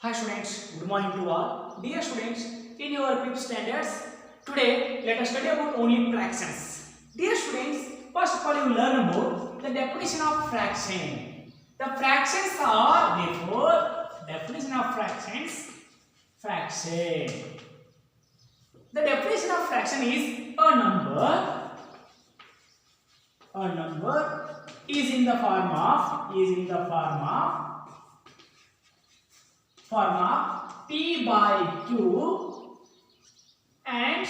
Hi students, good morning to all. Dear students, in your fifth standards, today let us study about only fractions. Dear students, first of all you learn about the definition of fraction. The fractions are therefore definition of fractions. Fraction. The definition of fraction is a number. A number is in the form of p by q and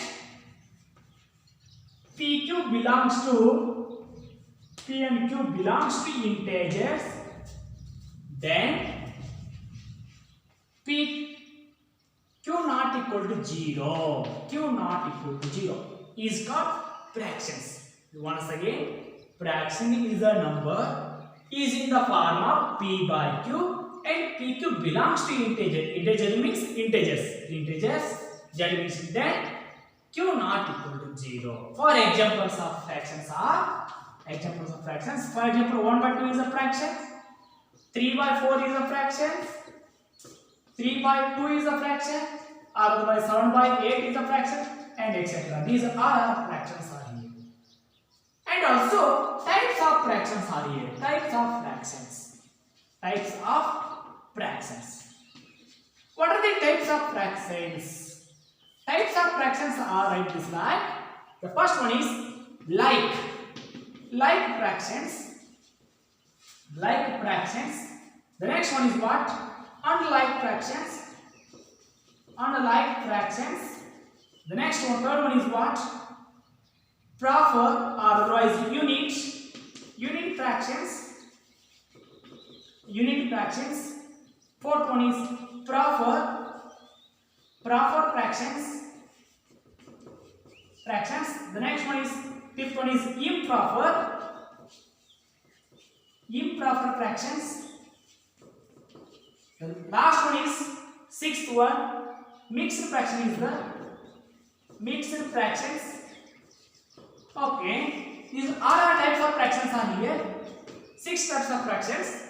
pq belongs to p and q belongs to integers, then p q not equal to 0 is called fractions. Once again, fraction is a number is in the form of p by q and pq belongs to integer. Integer means integers. That means then q not equal to 0. For examples of fractions. For example, 1 by 2 is a fraction, 3 by 4 is a fraction, 3 by 2 is a fraction, otherwise 7 by 8 is a fraction, and etc. These are our fractions are here. And also types of fractions are here. Types of fractions. What are the types of fractions? Types of fractions are like this, like the first one is like fractions. The next one is what? Unlike fractions. The next one, third one is what? Proper or otherwise unit fractions. Fourth one is proper fractions. The next one is, fifth one is improper fractions. The last one is sixth one, mixed fraction is the mixed fractions. Okay, these are our types of fractions are here. 6 types of fractions: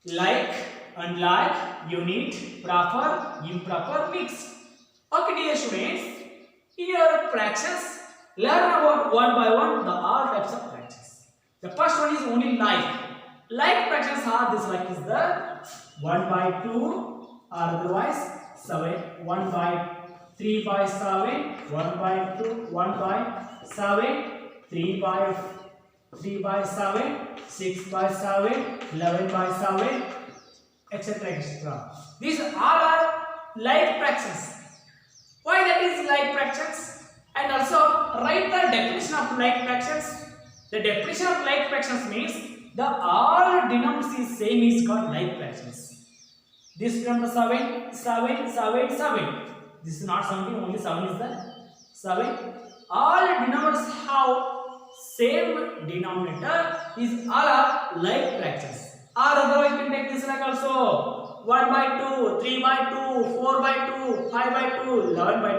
like, unlike, unit, proper, improper, mixed. Okay, dear students, in your fractions, learn about one by one the all types of fractions. The first one is only like. Like fractions are this, like is the 1 by 2 or otherwise 7, 1 by 3 by 7, 1 by 2, 1 by 7, 3 by 7, 6 by 7, 11 by 7, etc. These all are like fractions. Why that is like fractions? And also write the definition of like fractions. The definition of like fractions means the all denominators is same is called like fractions. This number 7. This is not 17, only 7 is the 7. All denominators have same denominator is all are like fractions. Or otherwise you can take this like also 1 by 2, 3 by 2, 4 by 2, 5 by 2, 11 by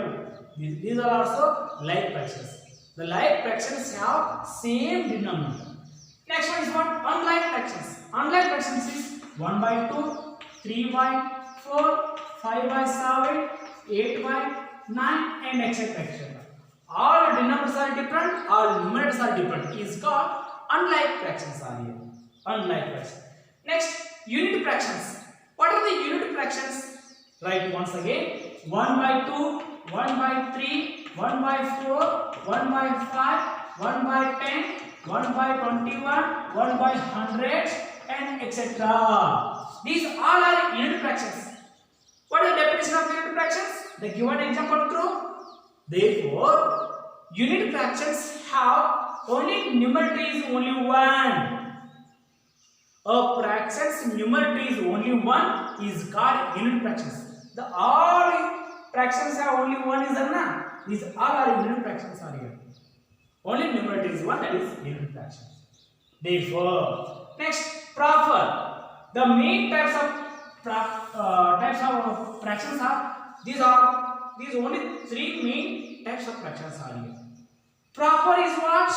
2. These are also like fractions. The like fractions have same denominator. Next one is what? Unlike fractions. Unlike fractions is 1 by 2, 3 by 4, 5 by 7, 8 by 9, and etc. All denominators are different, all numerators are different. Is called unlike fractions are here. Unlike fractions. Next, unit fractions. What are the unit fractions? Write once again: 1 by 2, 1 by 3, 1 by 4, 1 by 5, 1 by 10, 1 by 21, 1 by 100, and etc. These all are unit fractions. What is the definition of unit fractions? The given example true. Therefore, unit fractions have only numerator is only 1. A fraction's numerator is only 1 is called unit fractions. The all fractions have only 1 is there. These all are unit fractions are here. Only numerator is 1, that is unit fractions. Therefore, next, proper. The main types of fractions are these only 3 main types of fractions are here. Proper is what?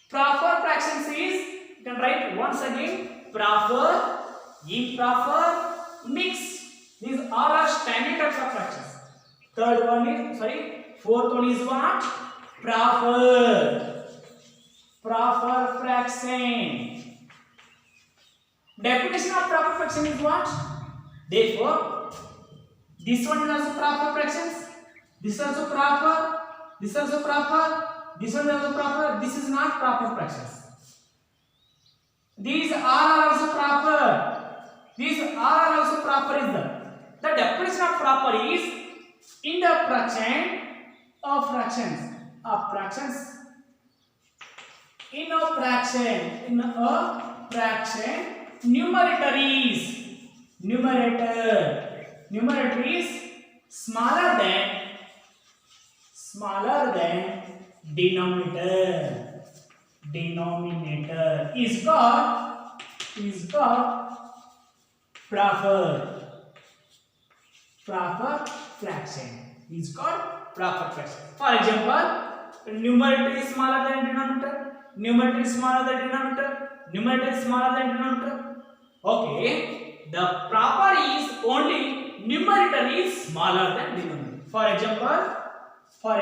Proper fractions is, you can write once again, proper, improper, mixed. These all are standard types of fractions. Fourth one is what? Proper fraction. Definition of proper fraction is what? Therefore, this one is also proper fractions. This also proper. This also proper. This one is also proper. This is not proper fractions. These are also proper. These are also proper is the definition of proper is in the fraction of fractions. In a fraction numerator is smaller than denominator is called proper fraction is called proper fraction. For example, numerator is smaller than denominator. Okay, the proper is only numerator is smaller than denominator. For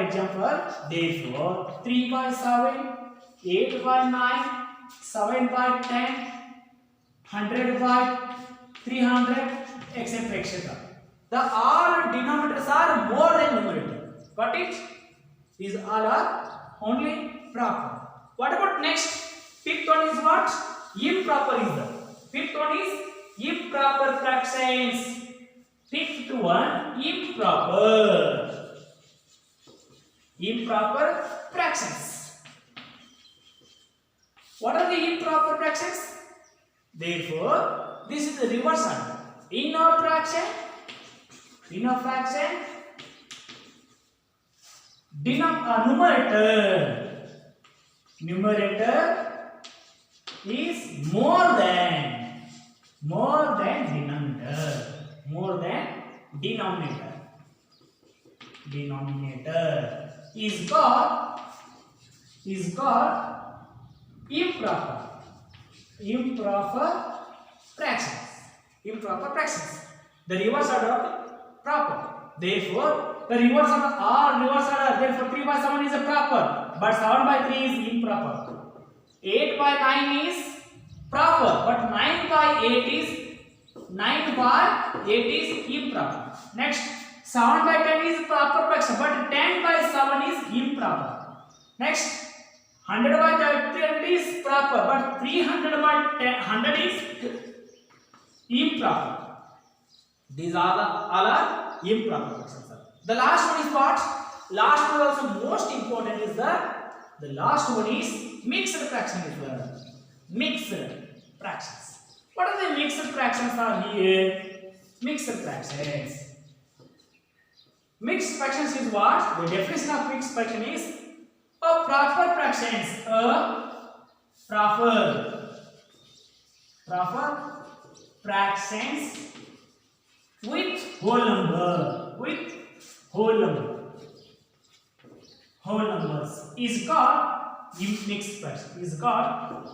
example, therefore 3 by 7, 8 by 9, 7 by 10, 100 by 300, etc. The all denominators are more than numerator. Got it? These all are only proper. What about next? Fifth one is what? Improper is the. Fifth one is improper fractions. Fifth one, improper fractions. What are the improper fractions? Therefore, this is the reverse order. In a fraction, numerator is more than denominator. Denominator is called improper fractions. The reverse order of proper. Therefore, the reverse order. Therefore, 3 by 7 is a proper, but 7 by 3 is improper. 8 by 9 is proper, but 9 by 8 is improper. Next, 7 by 10 is proper fraction, but 10 by 7 is improper. Next, 100 by 300 is proper, but 300 by 100 is improper. These are all are improper fractions. The last one is what? Last one also most important is the last one is mixed fraction is the mixed fractions. What are the mixed fractions are here? Mixed fractions. Mixed fractions is what? The definition of mixed fraction is a proper fractions. Proper fractions with whole numbers is called mixed fraction. Is called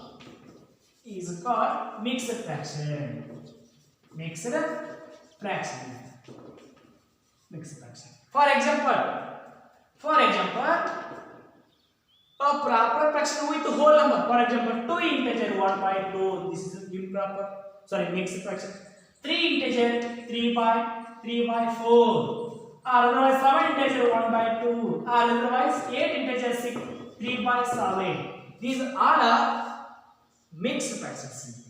mixed fraction. For example, a proper fraction with whole number. For example, 2 integer 1 by 2. This is improper. Mixed fraction. 3 integer 3 by 4. Or otherwise 7 integer 1 by 2. Or otherwise 8 integer 3 by 7. These all are mixed fractions.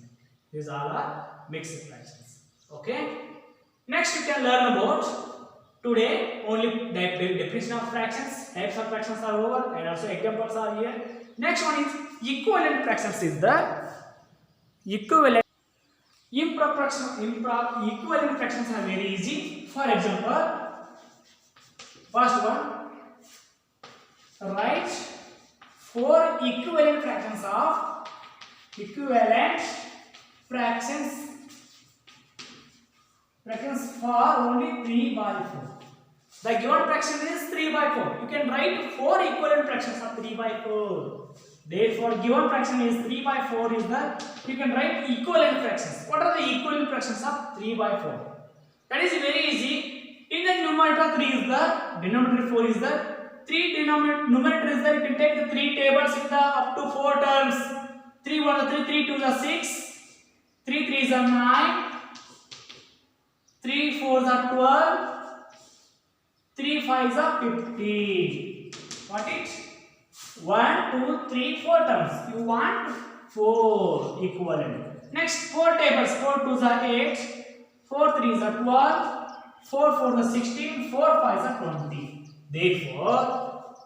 Okay. Next you can learn about today only the definition of fractions. Types of fractions are over and also examples are here. Next one is equivalent fractions is the equivalent. Equivalent fractions are very easy. For example, first one, write 4 equivalent fractions for only 3 by 4. The given fraction is 3 by 4. You can write 4 equivalent fractions of 3 by 4. Therefore, given fraction is 3 by 4 is the, you can write equivalent fractions. What are the equivalent fractions of 3 by 4? That is very easy. In the numerator 3 is there, denominator 4 is there. 3 numerator is there. You can take the 3 tables in the up to 4 terms. 3 1 3, 3 2 is 6, 3 3 is 9, 3 4 is 12, 3 5 is 15. Got it? 1 2 3 4 terms. You want 4 equivalent. Next 4 tables. 4 2 is 8. 4 3 is 12, 4 4 is 16, 4 5 is 20. Therefore,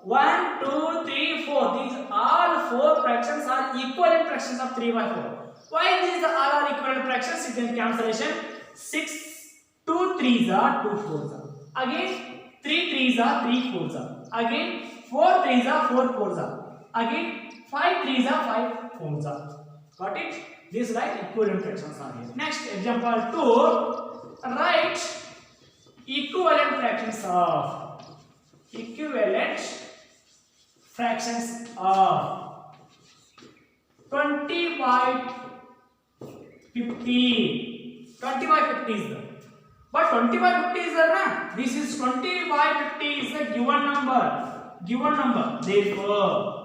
1, 2, 3, 4. These all 4 fractions are equivalent fractions of 3 by 4. Why these all are equivalent fractions? You can cancellation. 6, 2 3s are 2 4s are. Again, 3 3s are 3 4s are. Again, 4 3s are 4 4s are. Again, 5 3s are 5 4s are. Got it? These like equivalent fractions are here. Next example 2. Write equivalent fractions of 20 by 50. 20 by 50 is there. But 20 by 50 is there, na? This is 20 by 50 is a given number. Given number. Therefore,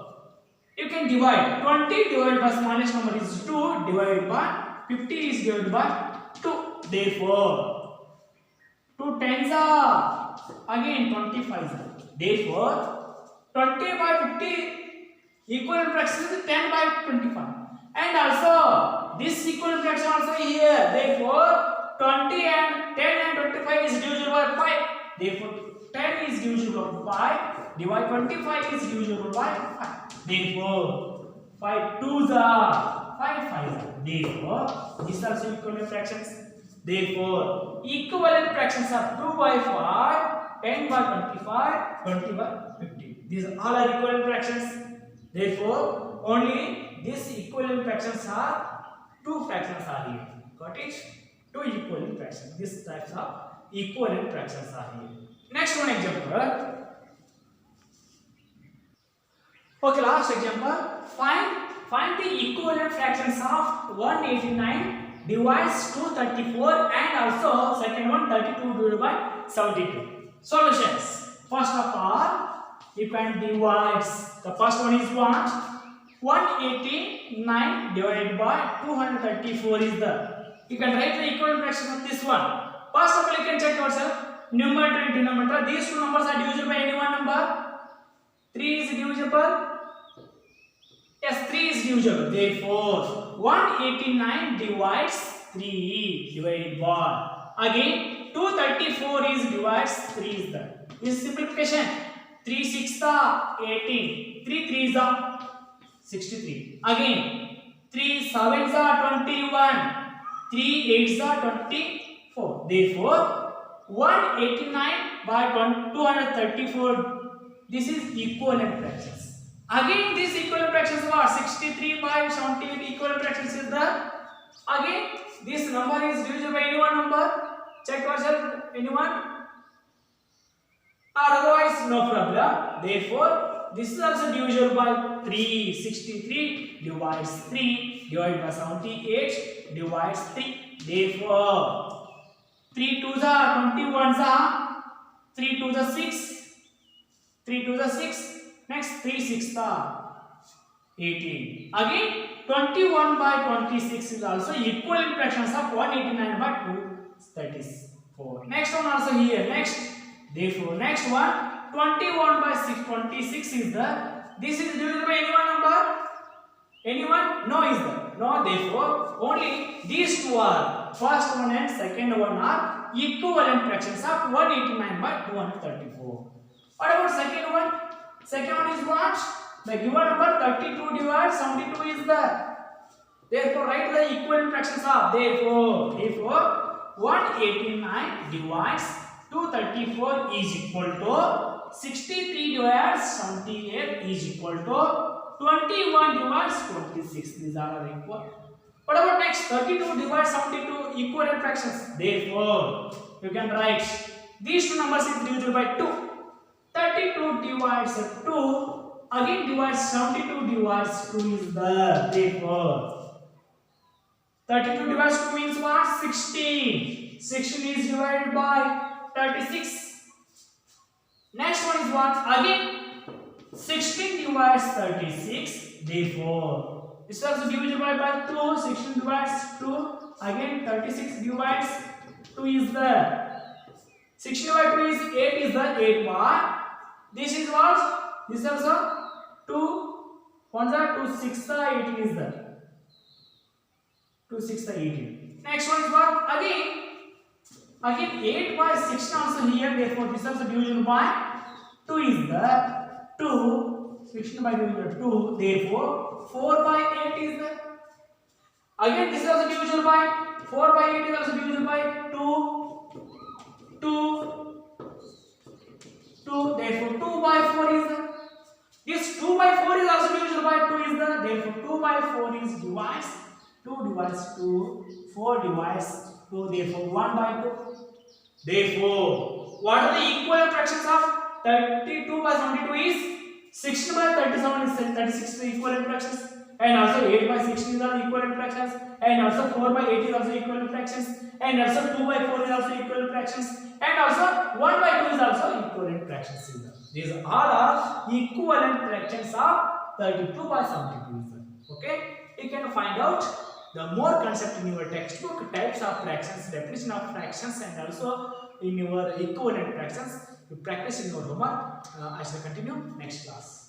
you can divide 20 divided by smallest number is 2 divided by 50 is divided by 2. Therefore, 2 tens are again 25 are. Therefore, 20 by 50 equivalent fraction is 10 by 25. And also this equivalent fraction also here. Therefore, 20 and 10 and 25 is divisible by 5. Therefore, 10 is divisible by 5. Divide 25 is divisible by 5. Therefore, 5 2s are 5 5s are. Therefore, these are also equivalent fractions. Therefore, equivalent fractions are 2 by 5, 10 by 25, 20 by 50. These all are equivalent fractions. Therefore, only these equivalent fractions are 2 fractions are here. Got it? 2 equivalent fractions. These types of equivalent fractions are here. Next one example. Okay, last example. Find the equivalent fractions of 189 divides 234 and also second one 32 divided by 72. Solutions. First of all, you can divide. The first one is what? 189 divided by 234 is the. You can write the equivalent fraction of this one. First of all, you can check yourself. Numerator and denominator. These two numbers are divisible by any one number. 3 is divisible. Yes, 3 is divisible. Therefore, 189 divides 3 divided by. Again, 234 is divides 3 is there. This is simplification. 3 6 18. 3 3 is 63. Again, 3 7 is 21. 3 8 is 24. Therefore, 189 by 234. This is equivalent fractions. Again, these equivalent fractions are 63 by 78 equivalent fractions is there. Again, this number is divisible by any one number. Check yourself, anyone? Or otherwise, no problem. Therefore, this is also divisible by 3. 63 divides 3 divided by 78 divides 3. Therefore, 3 2s are 21s are 3 2s are 6. 3 2s are 6. Next 3 6 are 18. Again 21 by 26 is also equivalent fractions of 189 by 234. Next one also here. Next. Therefore next one 21 by 26 is the. This is divisible by any one number? Anyone? No is there. No. Therefore only these two are. First one and second one are equivalent fractions of 189 by 234. What about second one? Second one is what? The given number 32 divided 72 is there. Therefore, write the equivalent fractions of. Therefore, 189 divides 234 is equal to 63 divides 78 is equal to 21 divides 26. These are equal. What about next? 32 divides 72 equivalent fractions. Therefore, you can write these two numbers is divisible by 2. 32 divides 2 again divides 72 divides 2 is there. Therefore 32 divides 2 means what? 16. 16 is divided by 36. Next one is what? Again 16 divides 36. Therefore, this is also divisible by 2. 16 divides 2. Again 36 divides 2 is the 16 by 2 is 8 is the 8 bar. This is what? This is also 2. 1 are 2 6 the 18 is the 2 6 the 18. Next one is what? Again 8 by 16 also here. Therefore, this is also divisible by 2 is the 2. 16 by 2 is the 2. Therefore, 4 by 8 is the. Again, this is also divisible by 4 by 8 is also divisible by 2. Therefore, 2 by 4 is the. This 2 by 4 is also divisible by 2 is the. Therefore, 2 by 4 is divides. 2 divides 2. 4 divides 2. Therefore, 1 by 2. Therefore, what are the equivalent fractions of 32 by 72 is 16 by 37 is 36 equivalent fractions, and also 8 by 16 is also equivalent fractions, and also 4 by 8 is also equivalent fractions, and also 2 by 4 is also equivalent fractions, and also 1 by 2 is also equivalent fractions. These all are equivalent fractions of 32 by 72. Okay, you can find out the more concept in your textbook, types of fractions, definition of fractions, and also in your equivalent fractions. You practice in your homework. I shall continue next class.